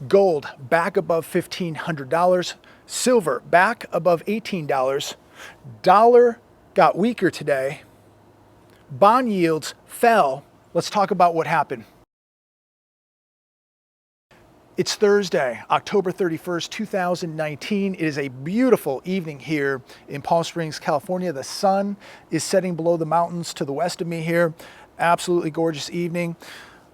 Gold back above $1,500. Silver back above $18. Dollar got weaker today. Bond yields fell. Let's talk about what happened. It's Thursday, October 31st, 2019. It is a beautiful evening here in Palm Springs, California. The sun is setting below the mountains to the west of me here. Absolutely gorgeous evening.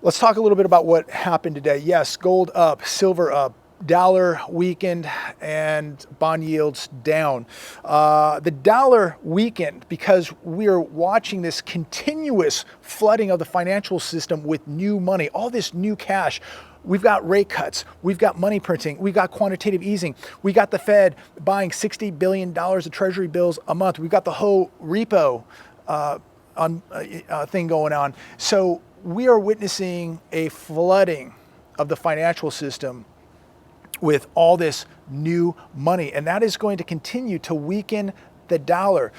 Let's talk a little bit about what happened today. Yes, gold up, silver up, dollar weakened, and bond yields down. The dollar weakened because we are watching this continuous flooding of the financial system with new money, all this new cash. We've got rate cuts, we've got money printing, we've got quantitative easing, we got the Fed buying $60 billion of treasury bills a month, we've got the whole repo thing going on. So we are witnessing a flooding of the financial system with all this new money, and that is going to continue to weaken the dollar.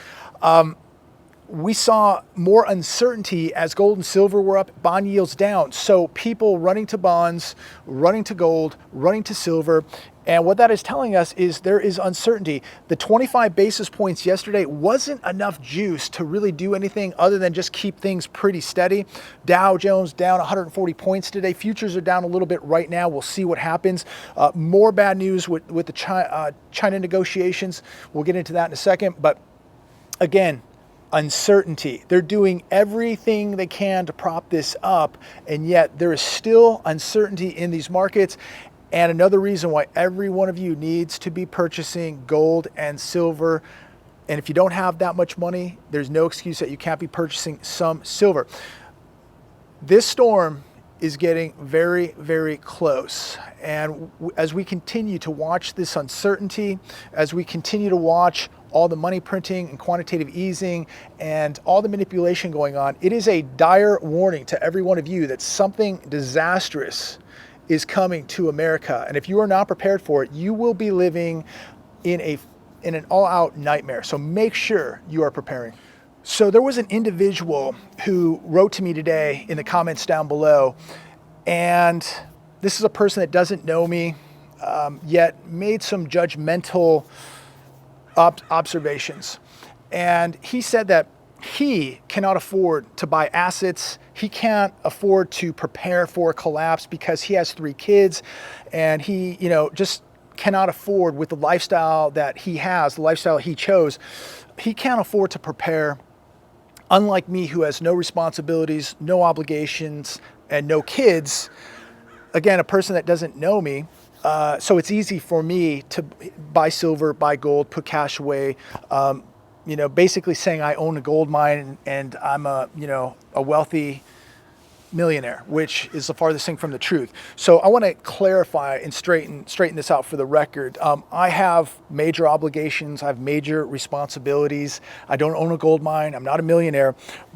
We saw more uncertainty as gold and silver were up, bond yields down. So people running to bonds, running to gold, running to silver. And what that is telling us is there is uncertainty. The 25 basis points yesterday wasn't enough juice to really do anything other than just keep things pretty steady. Dow Jones down 140 points today. Futures are down a little bit right now. We'll see what happens. More bad news with the China negotiations. We'll get into that in a second. But again, uncertainty. They're doing everything they can to prop this up, and yet there is still uncertainty in these markets. And another reason why every one of you needs to be purchasing gold and silver. And if you don't have that much money, there's no excuse that you can't be purchasing some silver. This storm is getting very, very close. And as we continue to watch this uncertainty, as we continue to watch all the money printing and quantitative easing and all the manipulation going on, it is a dire warning to every one of you that something disastrous is coming to America. And if you are not prepared for it, you will be living in an all-out nightmare. So make sure you are preparing. So there was an individual who wrote to me today in the comments down below, and this is a person that doesn't know me, yet made some judgmental observations. And he said that he cannot afford to buy assets. He can't afford to prepare for a collapse because he has 3 kids, and he, just cannot afford, with the lifestyle that he has, the lifestyle he chose, he can't afford to prepare. Unlike me, who has no responsibilities, no obligations, and no kids. Again, a person that doesn't know me. So it's easy for me to buy silver, buy gold, put cash away, basically saying I own a gold mine and I'm a wealthy millionaire, which is the farthest thing from the truth. So I want to clarify and straighten this out for the record. I have major obligations. I have major responsibilities. I don't own a gold mine. I'm not a millionaire.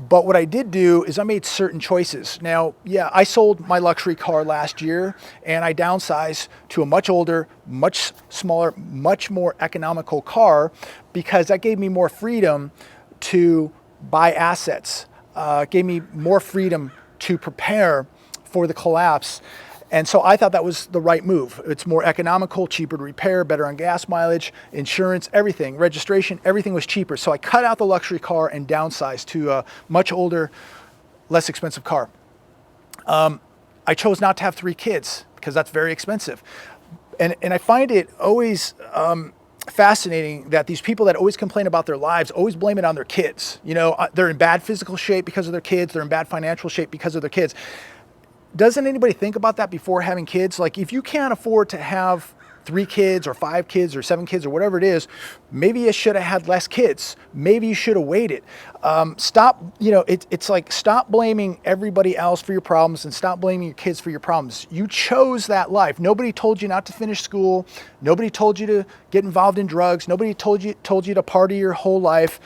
But what I did do is I made certain choices. Now, yeah, I sold my luxury car last year and I downsized to a much older, much smaller, much more economical car because that gave me more freedom to buy assets, gave me more freedom to prepare for the collapse. And so I thought that was the right move. It's more economical, cheaper to repair, better on gas mileage, insurance, everything, registration, everything was cheaper. So I cut out the luxury car and downsized to a much older, less expensive car. I chose not to have 3 kids because that's very expensive. And I find it always fascinating that these people that always complain about their lives always blame it on their kids. They're in bad physical shape because of their kids. They're in bad financial shape because of their kids. Doesn't anybody think about that before having kids? Like, if you can't afford to have 3 kids or 5 kids or 7 kids or whatever it is, maybe you should have had less kids. Maybe you should have waited. It's like, stop blaming everybody else for your problems and stop blaming your kids for your problems. You chose that life. Nobody told you not to finish school. Nobody told you to get involved in drugs. Nobody told you to party your whole life.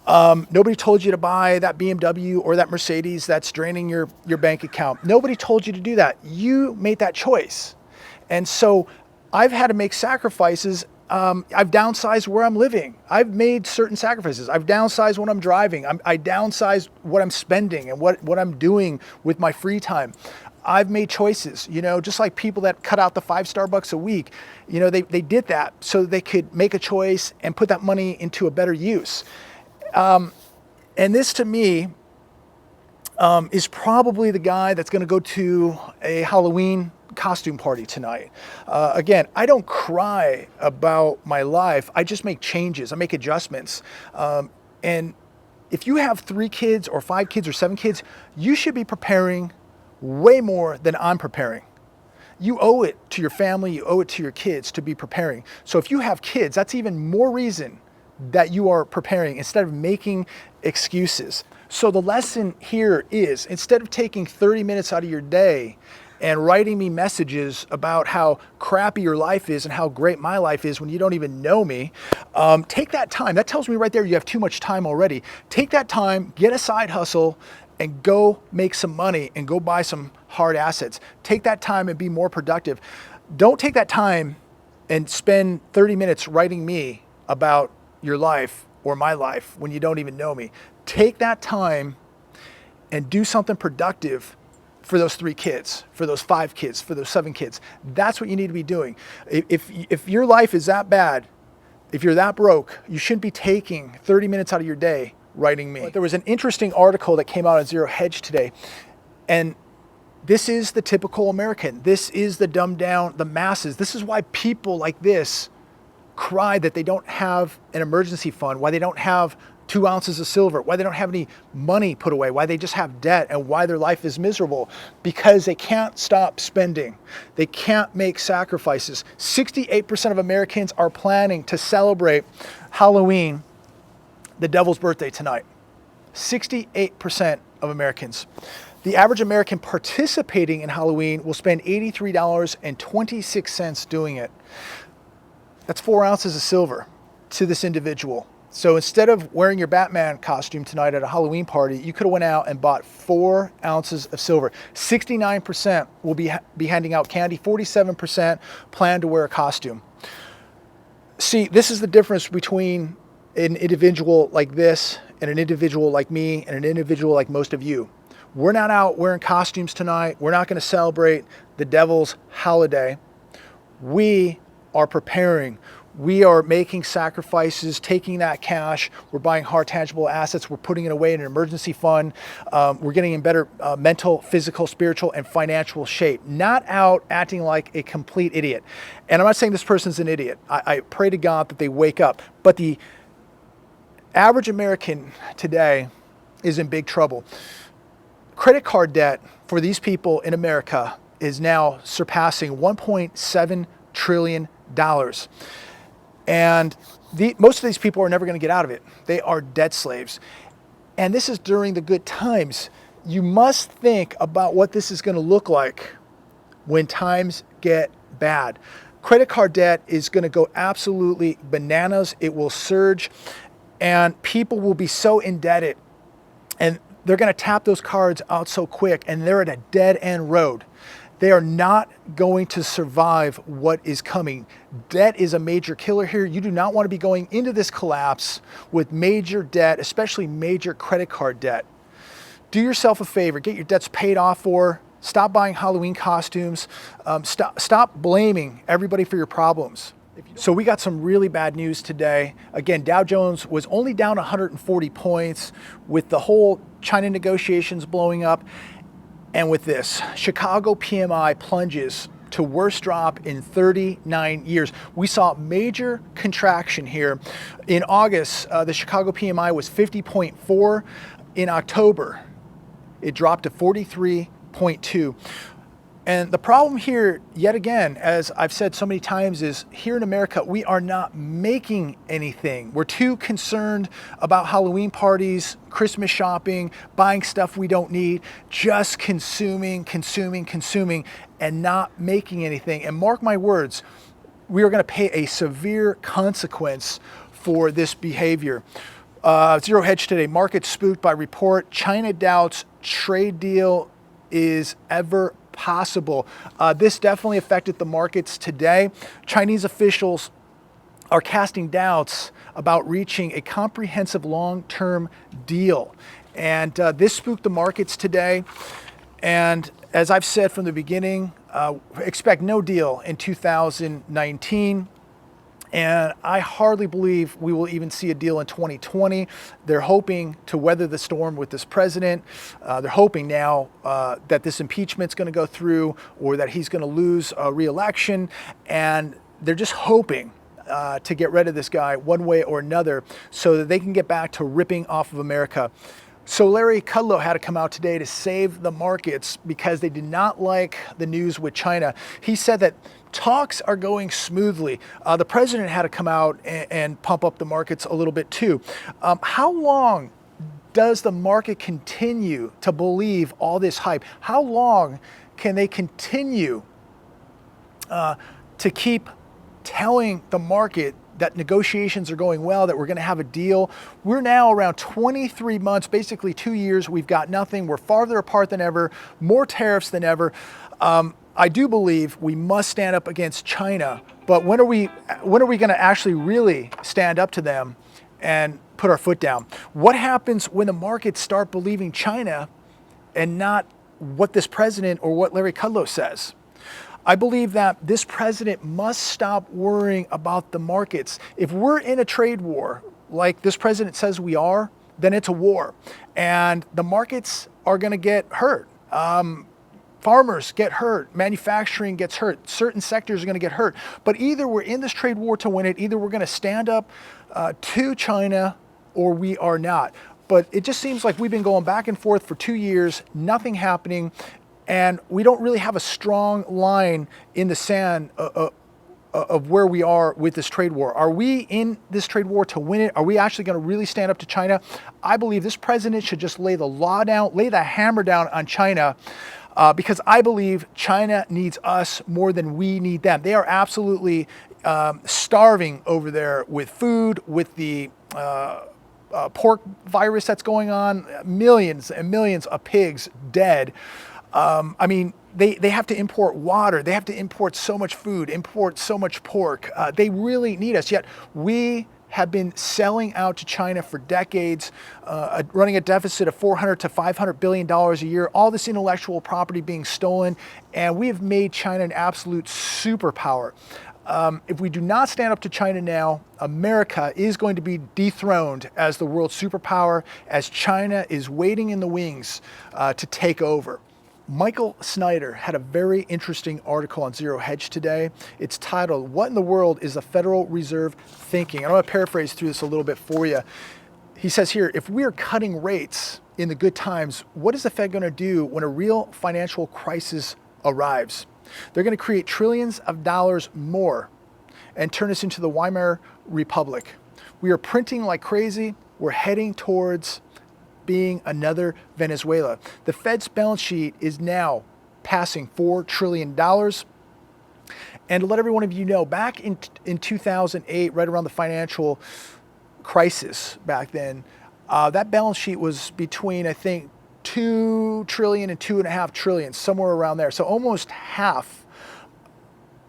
Nobody told you to buy that BMW or that Mercedes that's draining your bank account. Nobody told you to do that. You made that choice. And so I've had to make sacrifices. I've downsized where I'm living. I've made certain sacrifices. I've downsized when I'm driving. I downsized what I'm spending and what I'm doing with my free time. I've made choices, just like people that cut out the 5 Starbucks a week, they did that so they could make a choice and put that money into a better use. And this to me is probably the guy that's going to go to a Halloween costume party tonight. Again, I don't cry about my life. I just make changes. I make adjustments. And if you have 3 kids or 5 kids or 7 kids, you should be preparing way more than I'm preparing. You owe it to your family, you owe it to your kids to be preparing. So if you have kids, that's even more reason that you are preparing instead of making excuses. So the lesson here is, instead of taking 30 minutes out of your day and writing me messages about how crappy your life is and how great my life is when you don't even know me, take that time. That tells me right there you have too much time already. Take that time, get a side hustle, and go make some money and go buy some hard assets. Take that time and be more productive. Don't take that time and spend 30 minutes writing me about your life or my life when you don't even know me. Take that time and do something productive for those 3 kids, for those 5 kids, for those 7 kids. That's what you need to be doing. If your life is that bad, if you're that broke, you shouldn't be taking 30 minutes out of your day writing me. But there was an interesting article that came out on Zero Hedge today, and this is the typical American. This is the dumbed down, the masses. This is why people like this cry that they don't have an emergency fund, why they don't have 2 ounces of silver, why they don't have any money put away, why they just have debt, and why their life is miserable, because they can't stop spending. They can't make sacrifices. 68% of Americans are planning to celebrate Halloween, the devil's birthday, tonight. 68% of Americans. The average American participating in Halloween will spend $83.26 doing it. That's 4 ounces of silver to this individual. So instead of wearing your Batman costume tonight at a Halloween party, you could have went out and bought 4 ounces of silver. 69% will be handing out candy. 47% plan to wear a costume. See, this is the difference between an individual like this and an individual like me and an individual like most of you. We're not out wearing costumes tonight. We're not going to celebrate the devil's holiday. We are preparing. We are making sacrifices, taking that cash. We're buying hard, tangible assets. We're putting it away in an emergency fund. We're getting in better mental, physical, spiritual, and financial shape. Not out acting like a complete idiot. And I'm not saying this person's an idiot. I pray to God that they wake up. But the average American today is in big trouble. Credit card debt for these people in America is now surpassing $1.7 trillion. And most of these people are never going to get out of it. They are debt slaves. And this is during the good times. You must think about what this is going to look like when times get bad. Credit card debt is going to go absolutely bananas. It will surge, and people will be so indebted, and they're going to tap those cards out so quick, and they're at a dead end road. They are not going to survive what is coming. Debt is a major killer here. You do not want to be going into this collapse with major debt, especially major credit card debt. Do yourself a favor. Get your debts paid off for. Stop buying Halloween costumes. Stop blaming everybody for your problems. So we got some really bad news today. Again, Dow Jones was only down 140 points with the whole China negotiations blowing up. And with this, Chicago PMI plunges to worst drop in 39 years. We saw major contraction here. In August, the Chicago PMI was 50.4. In October, it dropped to 43.2. And the problem here, yet again, as I've said so many times, is here in America, we are not making anything. We're too concerned about Halloween parties, Christmas shopping, buying stuff we don't need, just consuming, and not making anything. And mark my words, we are going to pay a severe consequence for this behavior. Zero Hedge today, market spooked by report. China doubts trade deal is ever possible. This definitely affected the markets today. Chinese officials are casting doubts about reaching a comprehensive long-term deal. And this spooked the markets today. And As I've said from the beginning, expect no deal in 2019. And I hardly believe we will even see a deal in 2020. They're hoping to weather the storm with this president. They're hoping now that this impeachment's going to go through, or that he's going to lose a re-election. And they're just hoping to get rid of this guy one way or another so that they can get back to ripping off of America. So Larry Kudlow had to come out today to save the markets because they did not like the news with China. He said that talks are going smoothly. The president had to come out and pump up the markets a little bit too. How long does the market continue to believe all this hype? How long can they continue to keep telling the market that negotiations are going well, that we're going to have a deal? We're now around 23 months, basically 2 years. We've got nothing. We're farther apart than ever, more tariffs than ever. I do believe we must stand up against China, but when are we going to actually really stand up to them and put our foot down? What happens when the markets start believing China and not what this president or what Larry Kudlow says? I believe that this president must stop worrying about the markets. If we're in a trade war, like this president says we are, then it's a war. And the markets are going to get hurt. Farmers get hurt. Manufacturing gets hurt. Certain sectors are going to get hurt. But either we're in this trade war to win it, either we're going to stand up to China, or we are not. But it just seems like we've been going back and forth for 2 years, nothing happening. And we don't really have a strong line in the sand of where we are with this trade war. Are we in this trade war to win it? Are we actually going to really stand up to China? I believe this president should just lay the law down, lay the hammer down on China, because I believe China needs us more than we need them. They are absolutely starving over there with food, with the pork virus that's going on, millions and millions of pigs dead. I mean, they have to import water. They have to import so much food, import so much pork. They really need us. Yet we have been selling out to China for decades, running a deficit of $400 to $500 billion a year, all this intellectual property being stolen, and we have made China an absolute superpower. If we do not stand up to China now, America is going to be dethroned as the world superpower, as China is waiting in the wings to take over. Michael Snyder had a very interesting article on Zero Hedge today. It's titled, "What in the World is the Federal Reserve Thinking?" I'm going to paraphrase through this a little bit for you. He says here, if we're cutting rates in the good times, what is the Fed going to do when a real financial crisis arrives? They're going to create trillions of dollars more and turn us into the Weimar Republic. We are printing like crazy. We're heading towards being another Venezuela. The Fed's balance sheet is now passing $4 trillion. And to let every one of you know, back in 2008, right around the financial crisis back then, that balance sheet was between, I think, 2 trillion and 2.5 trillion, somewhere around there. So almost half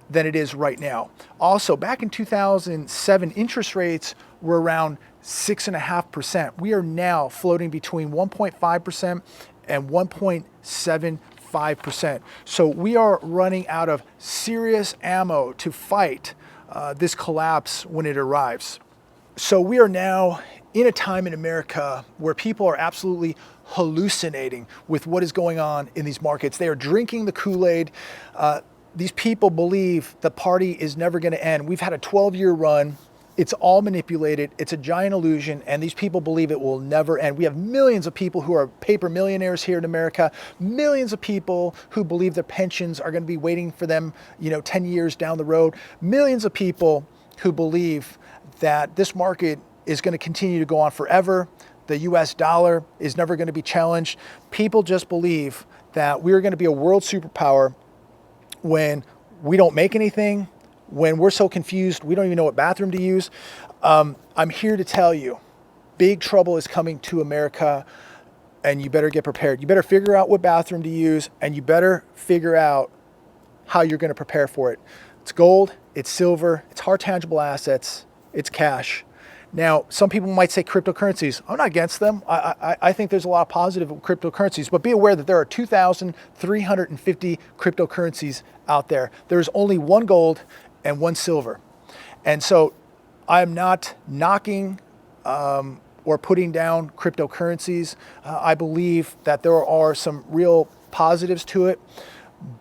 than it is right now. Also, back in 2007, interest rates were around 6.5%. We are now floating between 1.5% and 1.75%. So we are running out of serious ammo to fight this collapse when it arrives. So we are now in a time in America where people are absolutely hallucinating with what is going on in these markets. They are drinking the Kool-Aid. These people believe the party is never going to end. We've had a 12-year run. It's all manipulated. It's a giant illusion, and these people believe it will never end. We have millions of people who are paper millionaires here in America, millions of people who believe their pensions are going to be waiting for them, 10 years down the road, millions of people who believe that this market is going to continue to go on forever. The US dollar is never going to be challenged. People just believe that we're going to be a world superpower when we don't make anything, when we're so confused, we don't even know what bathroom to use. I'm here to tell you, big trouble is coming to America, and you better get prepared. You better figure out what bathroom to use, and you better figure out how you're going to prepare for it. It's gold, it's silver, it's hard tangible assets, it's cash. Now, some people might say cryptocurrencies. I'm not against them. I think there's a lot of positive with cryptocurrencies, but be aware that there are 2,350 cryptocurrencies out there. There's only one gold and one silver. And so I'm not knocking or putting down cryptocurrencies. I believe that there are some real positives to it,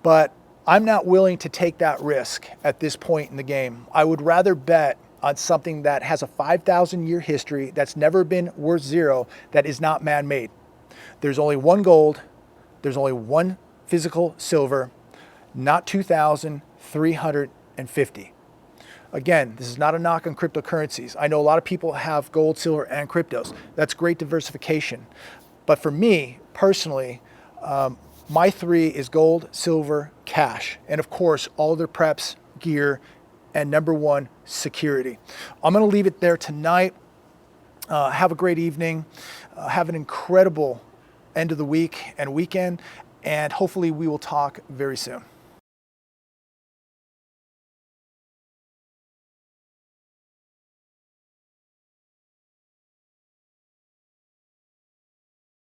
but I'm not willing to take that risk at this point in the game. I would rather bet on something that has a 5,000-year history, that's never been worth zero, that is not man-made. There's only one gold, there's only one physical silver, not 2,350. Again, this is not a knock on cryptocurrencies. I know a lot of people have gold, silver, and cryptos. That's great diversification. But for me, personally, my three is gold, silver, cash, and of course, all their preps, gear, and number one, security. I'm gonna leave it there tonight. Have a great evening. Have an incredible end of the week and weekend, and hopefully we will talk very soon.